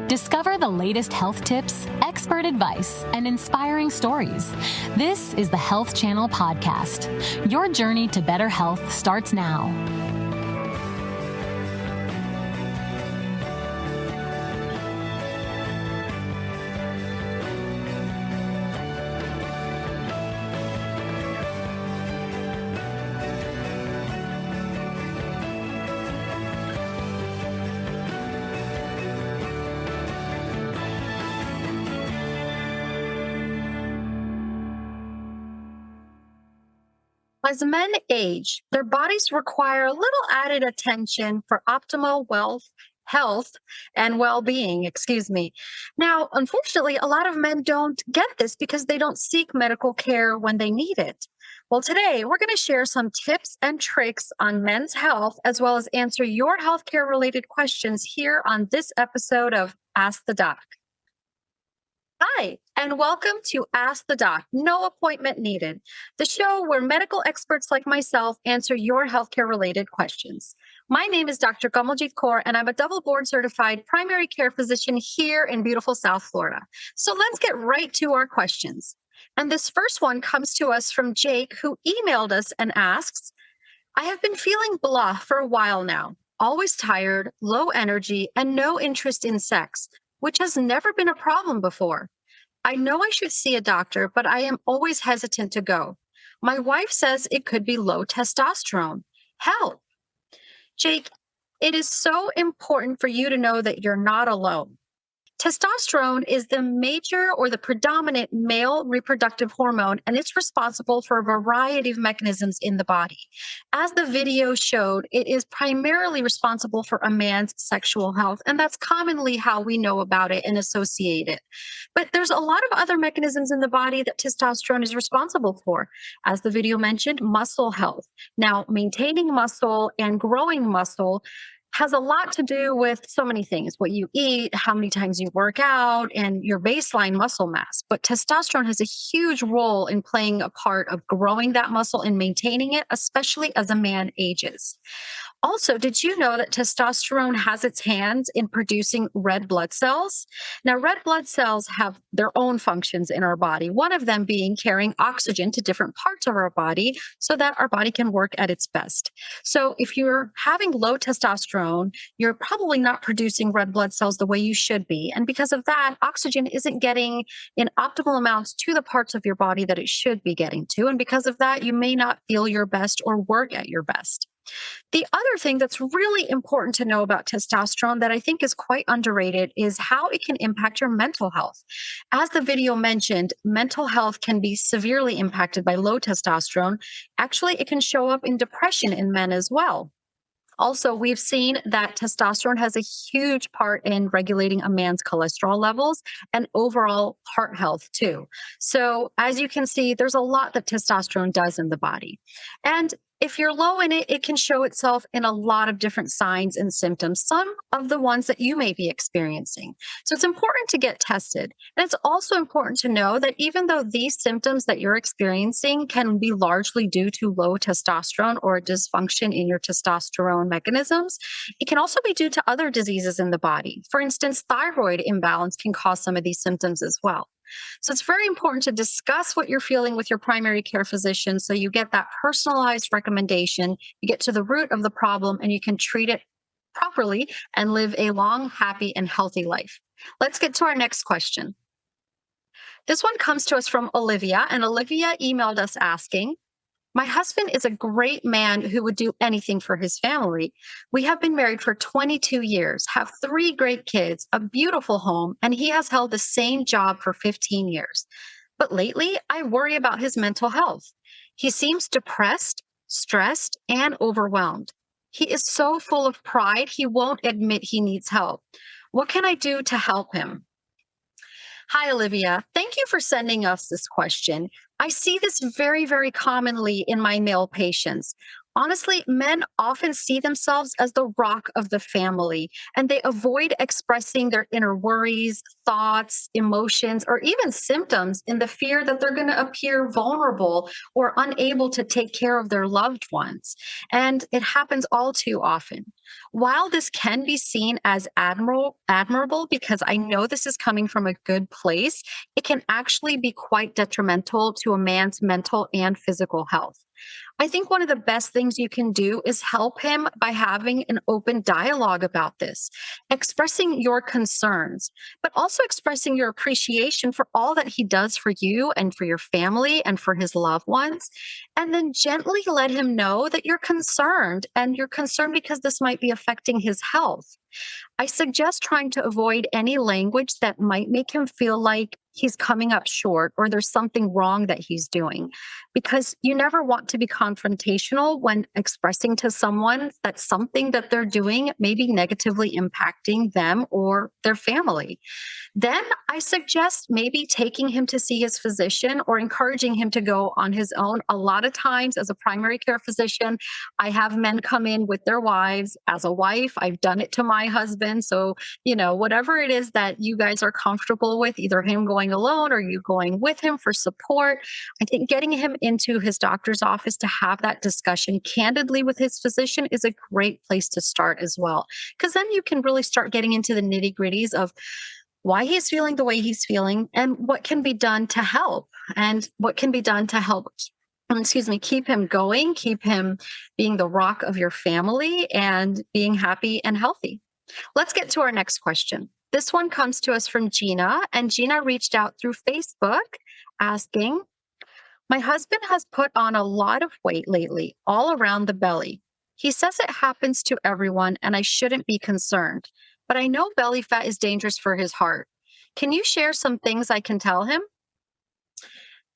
Discover the latest health tips, expert advice, and inspiring stories. This is the Health Channel Podcast. Your journey to better health starts now. As men age, their bodies require a little added attention for optimal health and well-being, Now, unfortunately, a lot of men don't get this because they don't seek medical care when they need it. Well, today we're going to share some tips and tricks on men's health, as well as answer your healthcare related questions here on this episode of Ask the Doc. Hi, and welcome to Ask the Doc, no appointment needed, the show where medical experts like myself answer your healthcare-related questions. My name is Dr. Kamaljit Kaur, and I'm a double board-certified primary care physician here in beautiful South Florida. So let's get right to our questions. And this first one comes to us from Jake, who emailed us and asks, I have been feeling blah for a while now, always tired, low energy, and no interest in sex, which has never been a problem before. I know I should see a doctor, but I am always hesitant to go. My wife says it could be low testosterone. Help! Jake, it is so important for you to know that you're not alone. Testosterone is the major or the predominant male reproductive hormone, and it's responsible for a variety of mechanisms in the body. As the video showed, it is primarily responsible for a man's sexual health, and that's commonly how we know about it and associate it. But there's a lot of other mechanisms in the body that testosterone is responsible for. As the video mentioned, muscle health. Now, maintaining muscle and growing muscle has a lot to do with so many things, what you eat, how many times you work out, and your baseline muscle mass. But testosterone has a huge role in playing a part of growing that muscle and maintaining it, especially as a man ages. Also, did you know that testosterone has its hands in producing red blood cells? Now, red blood cells have their own functions in our body, one of them being carrying oxygen to different parts of our body so that our body can work at its best. So if you're having low testosterone, you're probably not producing red blood cells the way you should be. And because of that, oxygen isn't getting in optimal amounts to the parts of your body that it should be getting to. And because of that, you may not feel your best or work at your best. The other thing that's really important to know about testosterone that I think is quite underrated is how it can impact your mental health. As the video mentioned, mental health can be severely impacted by low testosterone. Actually, it can show up in depression in men as well. Also, we've seen that testosterone has a huge part in regulating a man's cholesterol levels and overall heart health too. So as you can see, there's a lot that testosterone does in the body. And if you're low in it, it can show itself in a lot of different signs and symptoms, some of the ones that you may be experiencing. So it's important to get tested. And it's also important to know that even though these symptoms that you're experiencing can be largely due to low testosterone or a dysfunction in your testosterone mechanisms, it can also be due to other diseases in the body. For instance, thyroid imbalance can cause some of these symptoms as well. So it's very important to discuss what you're feeling with your primary care physician so you get that personalized recommendation, you get to the root of the problem, and you can treat it properly and live a long, happy, and healthy life. Let's get to our next question. This one comes to us from Olivia, and Olivia emailed us asking, my husband is a great man who would do anything for his family. We have been married for 22 years, have 3 great kids, a beautiful home, and he has held the same job for 15 years. But lately, I worry about his mental health. He seems depressed, stressed, and overwhelmed. He is so full of pride, he won't admit he needs help. What can I do to help him? Hi, Olivia. Thank you for sending us this question. I see this very, very commonly in my male patients. Honestly, men often see themselves as the rock of the family, and they avoid expressing their inner worries, thoughts, emotions, or even symptoms in the fear that they're going to appear vulnerable or unable to take care of their loved ones. And it happens all too often. While this can be seen as admirable, because I know this is coming from a good place, it can actually be quite detrimental to a man's mental and physical health. I think one of the best things you can do is help him by having an open dialogue about this, expressing your concerns, but also expressing your appreciation for all that he does for you and for your family and for his loved ones. And then gently let him know that you're concerned and you're concerned because this might be affecting his health. I suggest trying to avoid any language that might make him feel like he's coming up short or there's something wrong that he's doing, because you never want to be confrontational when expressing to someone that something that they're doing may be negatively impacting them or their family. Then I suggest maybe taking him to see his physician or encouraging him to go on his own. A lot of times, as a primary care physician, I have men come in with their wives. As a wife, I've done it to my husband. So, whatever it is that you guys are comfortable with, either him going alone or you going with him for support, I think getting him into his doctor's office to have that discussion candidly with his physician is a great place to start as well. Because then you can really start getting into the nitty gritties of why he's feeling the way he's feeling and what can be done to help and what can be done to help keep him going, keep him being the rock of your family and being happy and healthy. Let's get to our next question. This one comes to us from Gina, and Gina reached out through Facebook asking, my husband has put on a lot of weight lately, all around the belly. He says it happens to everyone and I shouldn't be concerned, but I know belly fat is dangerous for his heart. Can you share some things I can tell him?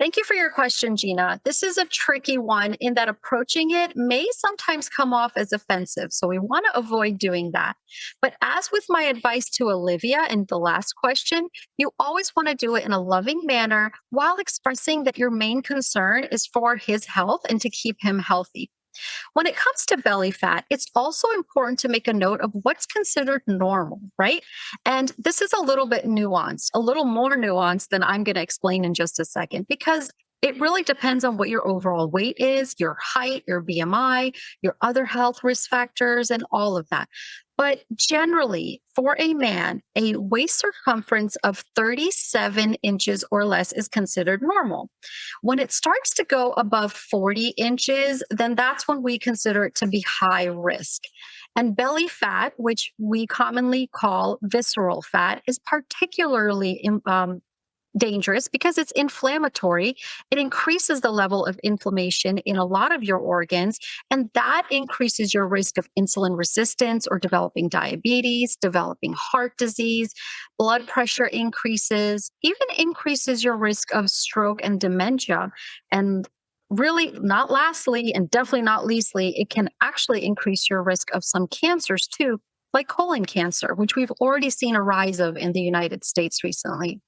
Thank you for your question, Gina. This is a tricky one in that approaching it may sometimes come off as offensive. So we want to avoid doing that. But as with my advice to Olivia in the last question, you always want to do it in a loving manner while expressing that your main concern is for his health and to keep him healthy. When it comes to belly fat, it's also important to make a note of what's considered normal, right? And this is a little bit nuanced, a little more nuanced than I'm going to explain in just a second, because it really depends on what your overall weight is, your height, your BMI, your other health risk factors, and all of that. But generally, for a man, a waist circumference of 37 inches or less is considered normal. When it starts to go above 40 inches, then that's when we consider it to be high risk. And belly fat, which we commonly call visceral fat, is particularly dangerous because it's inflammatory. It increases the level of inflammation in a lot of your organs, and that increases your risk of insulin resistance or developing diabetes, developing heart disease, blood pressure increases, even increases your risk of stroke and dementia. And really, not lastly, and definitely not leastly, it can actually increase your risk of some cancers too, like colon cancer, which we've already seen a rise of in the United States recently.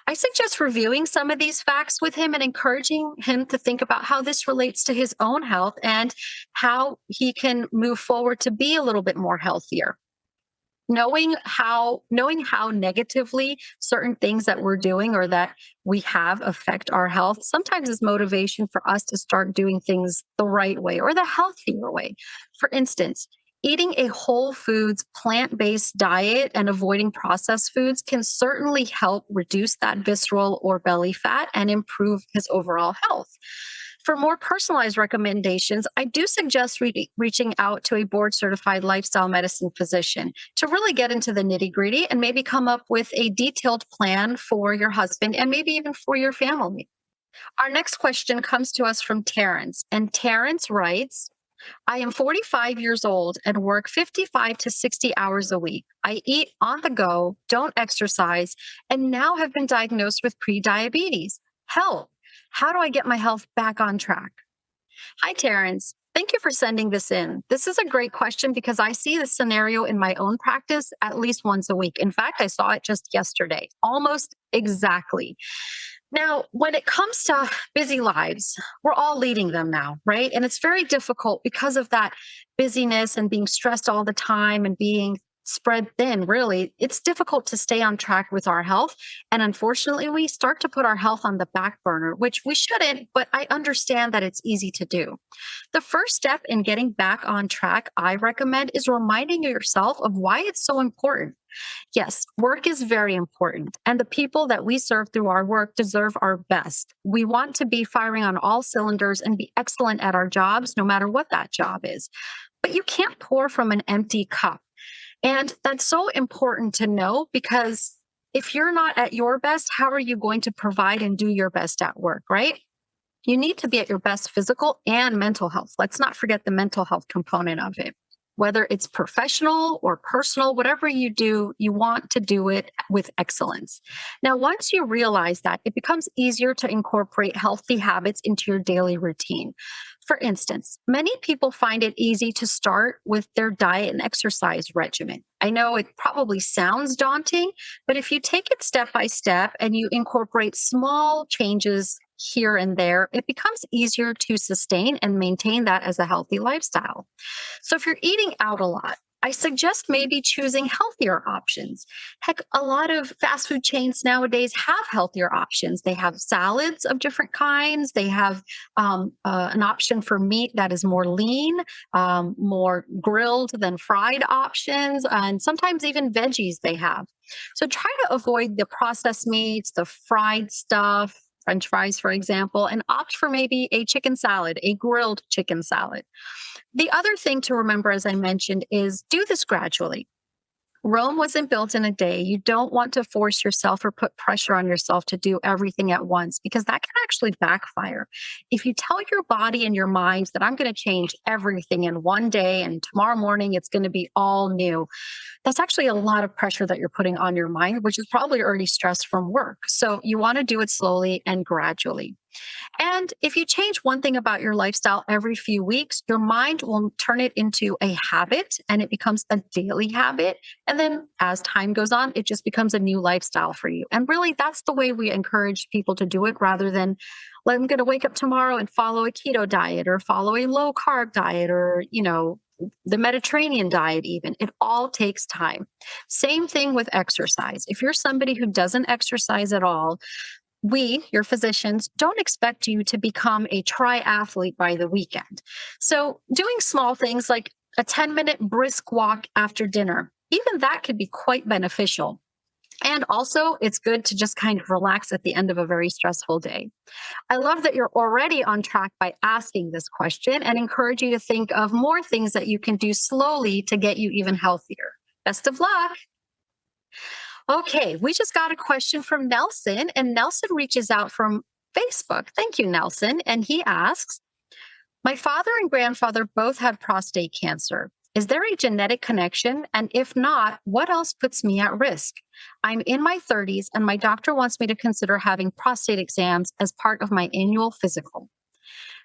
I suggest reviewing some of these facts with him and encouraging him to think about how this relates to his own health and how he can move forward to be a little bit more healthier. Knowing how negatively certain things that we're doing or that we have affect our health sometimes is motivation for us to start doing things the right way or the healthier way. For instance, eating a whole foods, plant-based diet and avoiding processed foods can certainly help reduce that visceral or belly fat and improve his overall health. For more personalized recommendations, I do suggest reaching out to a board certified lifestyle medicine physician to really get into the nitty gritty and maybe come up with a detailed plan for your husband and maybe even for your family. Our next question comes to us from Terrence, and Terrence writes, I am 45 years old and work 55 to 60 hours a week. I eat on the go, don't exercise, and now have been diagnosed with prediabetes. Help! How do I get my health back on track? Hi, Terrence. Thank you for sending this in. This is a great question because I see this scenario in my own practice at least once a week. In fact, I saw it just yesterday, almost exactly. Now, when it comes to busy lives, we're all leading them now, right? And it's very difficult because of that busyness and being stressed all the time and being spread thin, really. It's difficult to stay on track with our health. And unfortunately, we start to put our health on the back burner, which we shouldn't, but I understand that it's easy to do. The first step in getting back on track, I recommend, is reminding yourself of why it's so important. Yes, work is very important, and the people that we serve through our work deserve our best. We want to be firing on all cylinders and be excellent at our jobs, no matter what that job is. But you can't pour from an empty cup. And that's so important to know because if you're not at your best, how are you going to provide and do your best at work, right? You need to be at your best physical and mental health. Let's not forget the mental health component of it. Whether it's professional or personal, whatever you do, you want to do it with excellence. Now, once you realize that, it becomes easier to incorporate healthy habits into your daily routine. For instance, many people find it easy to start with their diet and exercise regimen. I know it probably sounds daunting, but if you take it step by step and you incorporate small changes here and there, it becomes easier to sustain and maintain that as a healthy lifestyle. So if you're eating out a lot, I suggest maybe choosing healthier options. Heck, a lot of fast food chains nowadays have healthier options. They have salads of different kinds. They have an option for meat that is more lean, more grilled than fried options, and sometimes even veggies they have. So try to avoid the processed meats, the fried stuff, French fries, for example, and opt for maybe a chicken salad, a grilled chicken salad. The other thing to remember, as I mentioned, is do this gradually. Rome wasn't built in a day. You don't want to force yourself or put pressure on yourself to do everything at once because that can actually backfire. If you tell your body and your mind that I'm going to change everything in one day and tomorrow morning it's going to be all new, that's actually a lot of pressure that you're putting on your mind, which is probably already stressed from work. So you want to do it slowly and gradually. And if you change one thing about your lifestyle every few weeks, your mind will turn it into a habit and it becomes a daily habit. And then as time goes on, it just becomes a new lifestyle for you. And really, that's the way we encourage people to do it rather than, like, I'm going to wake up tomorrow and follow a keto diet or follow a low carb diet or, the Mediterranean diet, even. It all takes time. Same thing with exercise. If you're somebody who doesn't exercise at all, we, your physicians, don't expect you to become a triathlete by the weekend. So, doing small things like a 10-minute brisk walk after dinner, even that could be quite beneficial. And also, it's good to just kind of relax at the end of a very stressful day. I love that you're already on track by asking this question and encourage you to think of more things that you can do slowly to get you even healthier. Best of luck. Okay, we just got a question from Nelson, and Nelson reaches out from Facebook. Thank you, Nelson. And he asks, my father and grandfather both had prostate cancer. Is there a genetic connection? And if not, what else puts me at risk? I'm in my 30s, and my doctor wants me to consider having prostate exams as part of my annual physical.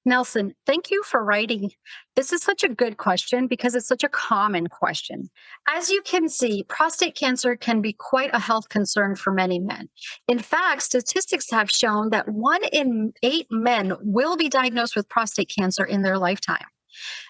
Nelson, thank you for writing. This is such a good question because it's such a common question. As you can see, prostate cancer can be quite a health concern for many men. In fact, statistics have shown that 1 in 8 men will be diagnosed with prostate cancer in their lifetime.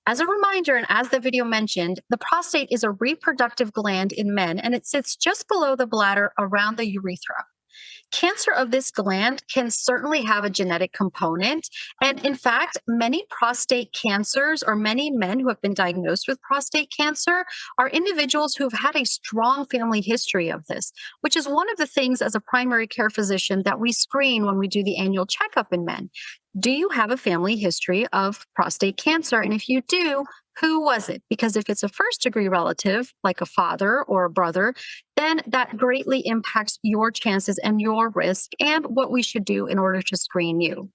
As a reminder, and as the video mentioned, the prostate is a reproductive gland in men, and it sits just below the bladder around the urethra. Cancer of this gland can certainly have a genetic component. And in fact, many prostate cancers or many men who have been diagnosed with prostate cancer are individuals who have had a strong family history of this, which is one of the things as a primary care physician that we screen when we do the annual checkup in men. Do you have a family history of prostate cancer? And if you do, who was it? Because if it's a first degree relative, like a father or a brother, then that greatly impacts your chances and your risk and what we should do in order to screen you.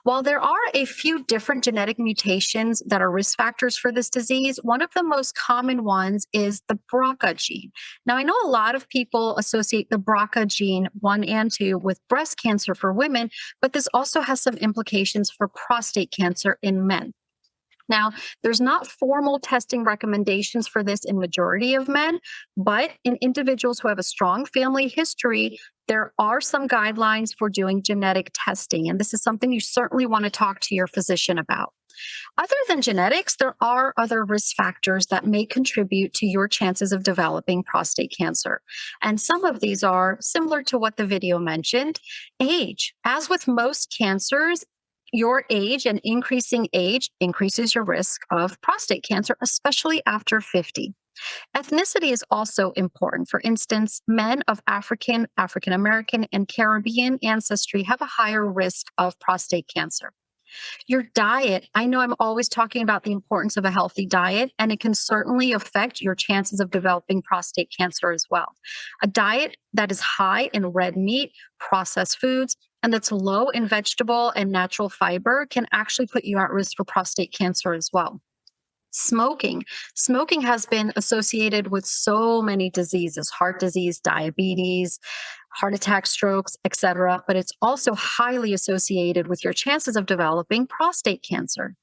While there are a few different genetic mutations that are risk factors for this disease, one of the most common ones is the BRCA gene. Now, I know a lot of people associate the BRCA gene 1 and 2 with breast cancer for women, but this also has some implications for prostate cancer in men. Now, there's not formal testing recommendations for this in majority of men, but in individuals who have a strong family history, there are some guidelines for doing genetic testing. And this is something you certainly want to talk to your physician about. Other than genetics, there are other risk factors that may contribute to your chances of developing prostate cancer. And some of these are similar to what the video mentioned. Age. As with most cancers, your age and increasing age increases your risk of prostate cancer, especially after 50. Ethnicity is also important. For instance, men of African, African American, and Caribbean ancestry have a higher risk of prostate cancer. Your diet, I know I'm always talking about the importance of a healthy diet, and it can certainly affect your chances of developing prostate cancer as well. A diet that is high in red meat, processed foods, and that's low in vegetable and natural fiber can actually put you at risk for prostate cancer as well. Smoking. Smoking has been associated with so many diseases, heart disease, diabetes, heart attack, strokes, etc. But it's also highly associated with your chances of developing prostate cancer.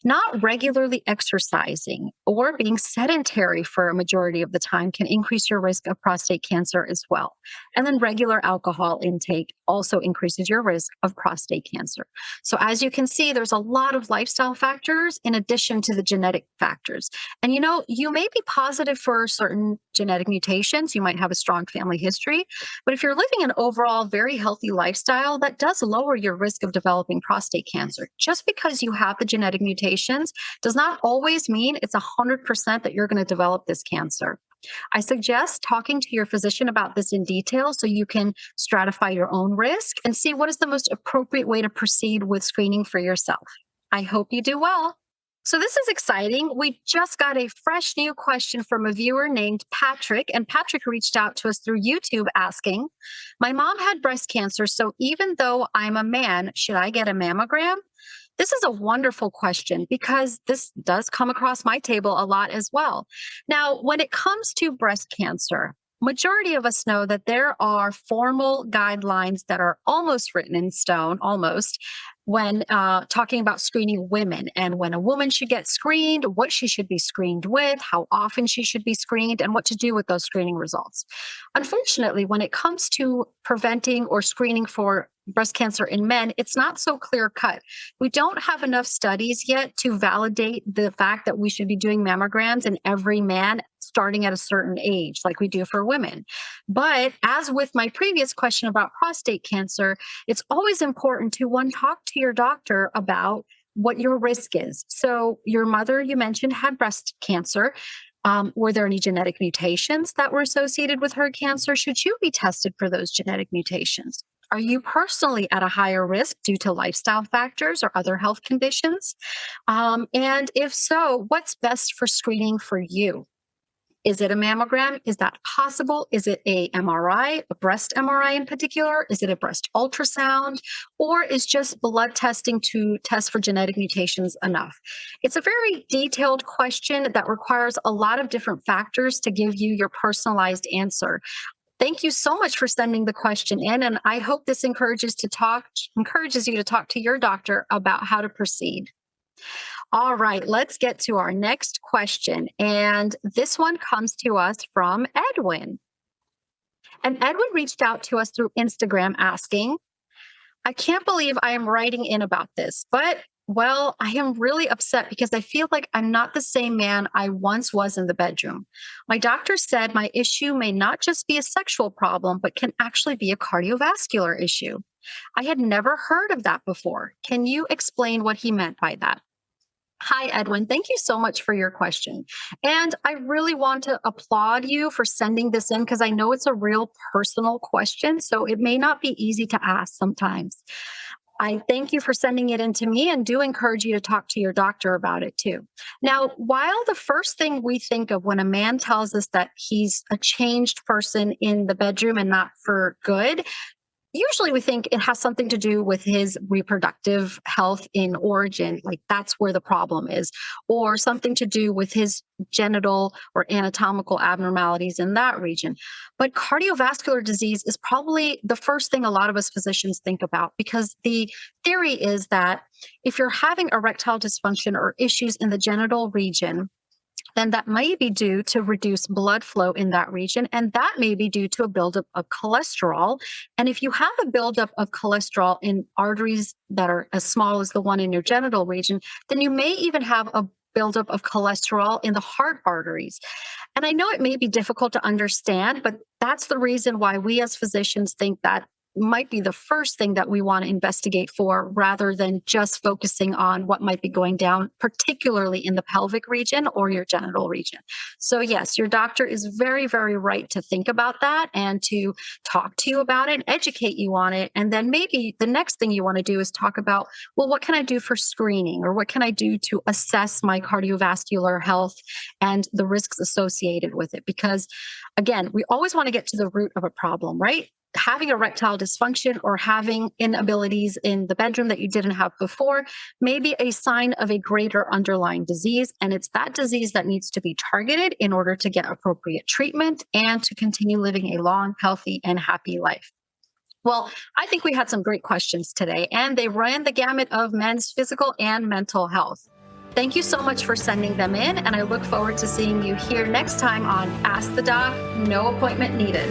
Not regularly exercising or being sedentary for a majority of the time can increase your risk of prostate cancer as well. And then regular alcohol intake also increases your risk of prostate cancer. So as you can see, there's a lot of lifestyle factors in addition to the genetic factors. And you may be positive for certain genetic mutations. You might have a strong family history, but if you're living an overall very healthy lifestyle, that does lower your risk of developing prostate cancer. Just because you have the genetic mutations does not always mean it's 100% that you're going to develop this cancer. I suggest talking to your physician about this in detail so you can stratify your own risk and see what is the most appropriate way to proceed with screening for yourself. I hope you do well. So this is exciting. We just got a fresh new question from a viewer named Patrick, and Patrick reached out to us through YouTube asking, my mom had breast cancer, so even though I'm a man, should I get a mammogram? This is a wonderful question because this does come across my table a lot as well. Now, when it comes to breast cancer, majority of us know that there are formal guidelines that are almost written in stone, almost, when talking about screening women and when a woman should get screened, what she should be screened with, how often she should be screened, and what to do with those screening results. Unfortunately, when it comes to preventing or screening for breast cancer in men, it's not so clear cut. We don't have enough studies yet to validate the fact that we should be doing mammograms in every man starting at a certain age, like we do for women. But as with my previous question about prostate cancer, it's always important to, one, talk to your doctor about what your risk is. So your mother, you mentioned, had breast cancer. Were there any genetic mutations that were associated with her cancer? Should you be tested for those genetic mutations? Are you personally at a higher risk due to lifestyle factors or other health conditions? And if so, what's best for screening for you? Is it a mammogram? Is that possible? Is it a MRI, a breast MRI in particular? Is it a breast ultrasound? Or is just blood testing to test for genetic mutations enough? It's a very detailed question that requires a lot of different factors to give you your personalized answer. Thank you so much for sending the question in, and I hope this encourages you to talk to your doctor about how to proceed. All right, let's get to our next question. And this one comes to us from Edwin. And Edwin reached out to us through Instagram asking, I can't believe I am writing in about this, but well, I am really upset because I feel like I'm not the same man I once was in the bedroom. My doctor said my issue may not just be a sexual problem, but can actually be a cardiovascular issue. I had never heard of that before. Can you explain what he meant by that? Hi, Edwin. Thank you so much for your question. And I really want to applaud you for sending this in because I know it's a real personal question, so it may not be easy to ask sometimes. I thank you for sending it in to me and do encourage you to talk to your doctor about it too. Now, while the first thing we think of when a man tells us that he's a changed person in the bedroom and not for good, usually we think it has something to do with his reproductive health in origin, like that's where the problem is, or something to do with his genital or anatomical abnormalities in that region. But cardiovascular disease is probably the first thing a lot of us physicians think about, because the theory is that if you're having erectile dysfunction or issues in the genital region, then that may be due to reduced blood flow in that region. And that may be due to a buildup of cholesterol. And if you have a buildup of cholesterol in arteries that are as small as the one in your genital region, then you may even have a buildup of cholesterol in the heart arteries. And I know it may be difficult to understand, but that's the reason why we as physicians think that might be the first thing that we want to investigate for, rather than just focusing on what might be going down, particularly in the pelvic region or your genital region. So yes, your doctor is very, very right to think about that and to talk to you about it, educate you on it. And then maybe the next thing you want to do is talk about, well, what can I do for screening, or what can I do to assess my cardiovascular health and the risks associated with it? Because again, we always want to get to the root of a problem, right? Having erectile dysfunction or having inabilities in the bedroom that you didn't have before may be a sign of a greater underlying disease. And it's that disease that needs to be targeted in order to get appropriate treatment and to continue living a long, healthy, and happy life. Well, I think we had some great questions today, and they ran the gamut of men's physical and mental health. Thank you so much for sending them in, and I look forward to seeing you here next time on Ask the Doc, No Appointment Needed.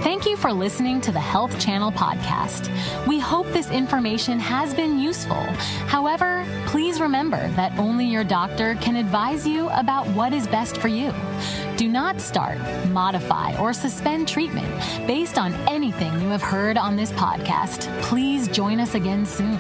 Thank you for listening to the Health Channel podcast. We hope this information has been useful. However, please remember that only your doctor can advise you about what is best for you. Do not start, modify, or suspend treatment based on anything you have heard on this podcast. Please join us again soon.